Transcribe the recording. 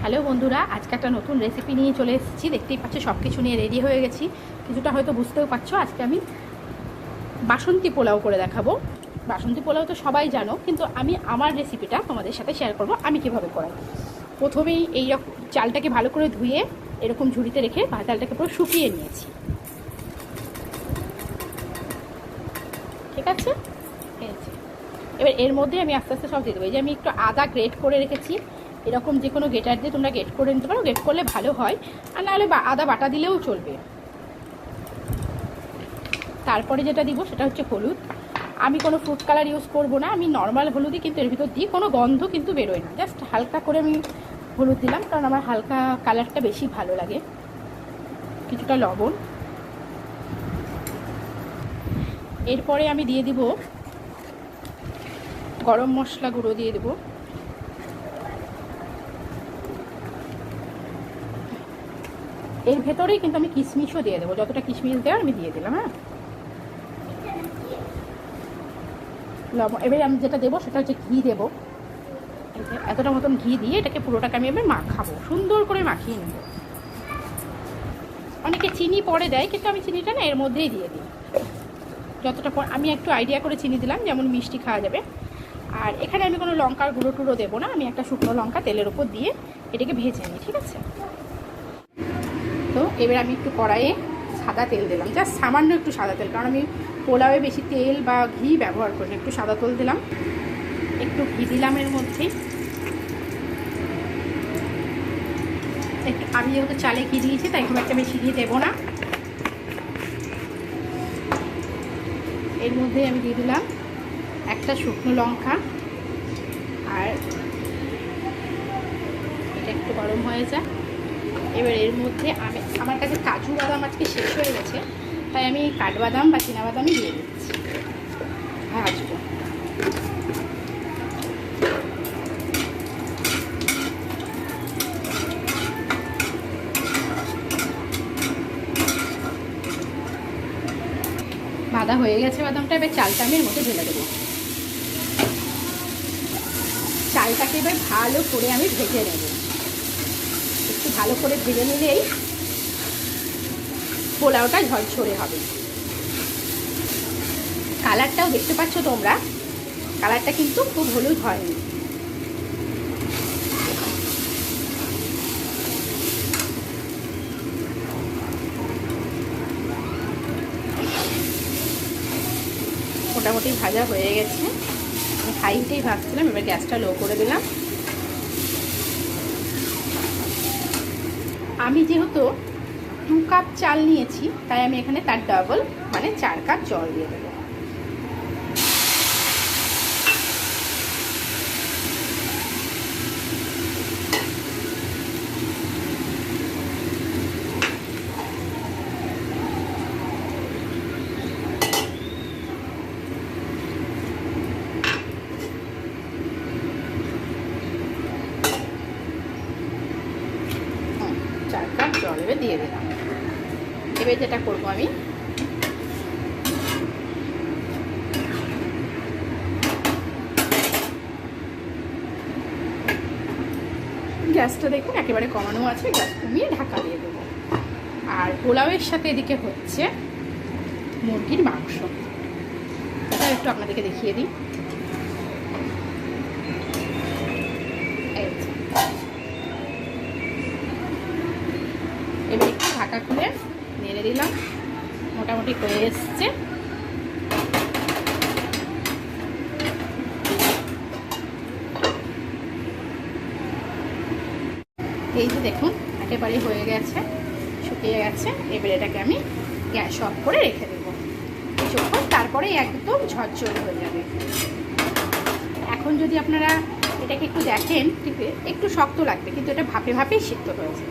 Hello বন্ধুরা, আজকে একটা নতুন রেসিপি নিয়ে চলে এসেছি। দেখতেই পাচ্ছ সব কিছু নিয়ে রেডি হয়ে গেছি। কিছুটা হয়তো বুঝতেও পারছো, আজকে আমি বাসন্তী পোলাও করে দেখাবো। বাসন্তী পোলাও তো সবাই জানো, কিন্তু আমি আমার রেসিপিটা তোমাদের সাথে শেয়ার করব আমি কিভাবে করাই। প্রথমেই এই চালটাকে ভালো করে ধুয়ে এরকম ঝুড়িতে রেখে চালটাকে পুরো শুকিয়ে নিয়েছি। ঠিক আছে, এবার এর মধ্যে আমি আস্তে আস্তে সব দিয়ে দেবো। এই যে আমি একটু আদা গ্রেট করে রেখেছি, এরকম যে কোনো গ্রেটার দিয়ে তোমরা গ্রেট করে নিতে পারো, গ্রেট করলে ভালো হয়, আর নাহলে আদা বাটা দিলেও চলবে। তারপরে যেটা দিব সেটা হচ্ছে হলুদ। আমি কোনো ফ্রুট কালার ইউজ করব না, আমি নর্মাল হলুদই কিন্তু এর ভিতর দিই, কোনো গন্ধ কিন্তু বেরোয় না। জাস্ট হালকা করে আমি হলুদ দিলাম, কারণ আমার হালকা কালারটা বেশি ভালো লাগে। কিছুটা লবণ। এরপরে আমি দিয়ে দিব গরম মশলা গুঁড়ো দিয়ে দেবো। এর ভেতরেই কিন্তু আমি কিশমিশও দিয়ে দেবো, যতটা কিশমিশ দেওয়ার আমি দিয়ে দিলাম। হ্যাঁ, লবণ। এবারে আমি যেটা দেবো সেটা হচ্ছে ঘি দেবো। এতটা মতন ঘি দিয়ে এটাকে পুরোটাকে আমি এবার মাখাবো, সুন্দর করে মাখিয়ে নেব। অনেকে চিনি পরে দেয়, কিন্তু আমি চিনিটা না এর মধ্যেই দিয়ে দিই। যতটা আমি একটু আইডিয়া করে চিনি দিলাম, যেমন মিষ্টি খাওয়া যাবে। আর এখানে আমি কোনো লঙ্কার গুঁড়ো টুড়ো দেবো না, আমি একটা শুকনো লঙ্কা তেলের উপর দিয়ে এটাকে ভেজে নিই। ঠিক আছে, তো এবার আমি একটু কড়াইয়ে সাদা তেল দিলাম, জাস্ট সামান্য একটু সাদা তেল, কারণ আমি পোলাওয়ে বেশি তেল বা ঘি ব্যবহার করি না। একটু সাদা তেল দিলাম, একটু ঘি দিলাম এর মধ্যে। একটু আমি যেহেতু চালে ঘি দিয়েছি তাই খুব একটা বেশি ঘি দেবো না। এর মধ্যে আমি দিয়ে দিলাম একটা শুকনো লঙ্কা। আর এটা একটু গরম হয়ে যায়। এবার এর মধ্যে আমার কাছে কাজু বাদাম আজকে শেষ হয়ে গেছে, তাই আমি কাঠবাদাম বা চীনাবাদামই দিয়ে দিচ্ছি, ভাজবো। ভাজা হয়ে গেছে বাদামটা, এবার চালটা আমি এর মধ্যে ঢেলে দেবো। চালটাকে এবার ভালো করে আমি ভেজে নেব। একটু ভালো করে ভেজে নিলেই পোলাওটা ঝরঝরে হবে। কালারটাও দেখতে পাচ্ছ তোমরা, কালারটা কিন্তু খুব হলুদ হয়নি। মোটামুটি ভাজা হয়ে গেছে। আমি হাই হিটেই ভাজছিলাম, এবার গ্যাসটা লো করে দিলাম। আমি যেহেতু 2 কাপ চাল নিয়েছি, তাই আমি এখানে তার ডাবল মানে 4 কাপ জল দিয়ে দেবো। জল এবার দিয়ে দিলাম। এবার যেটা করবো, আমি গ্যাসটা দেখুন একেবারে কমানো আছে, গ্যাস কমিয়ে ঢাকা দিয়ে দেবো। আর পোলাওয়ের সাথে এদিকে হচ্ছে মুরগির মাংস, এটা একটু আপনাদেরকে দেখিয়ে দিই। এবার একটু ঢাকা খুলে নেড়ে দিলাম, মোটামুটি হয়ে এসছে। এই যে দেখুন একেবারে হয়ে গেছে, শুকিয়ে গেছে। এবার এটাকে আমি গ্যাস অফ করে রেখে দেবো কিছুক্ষণ, তারপরে একদম ঝরঝরে হয়ে যাবে। এখন যদি আপনারা এটাকে একটু দেখেন, একটু শক্ত লাগবে, কিন্তু এটা ভাপে ভাপেই সিদ্ধ হয়েছে।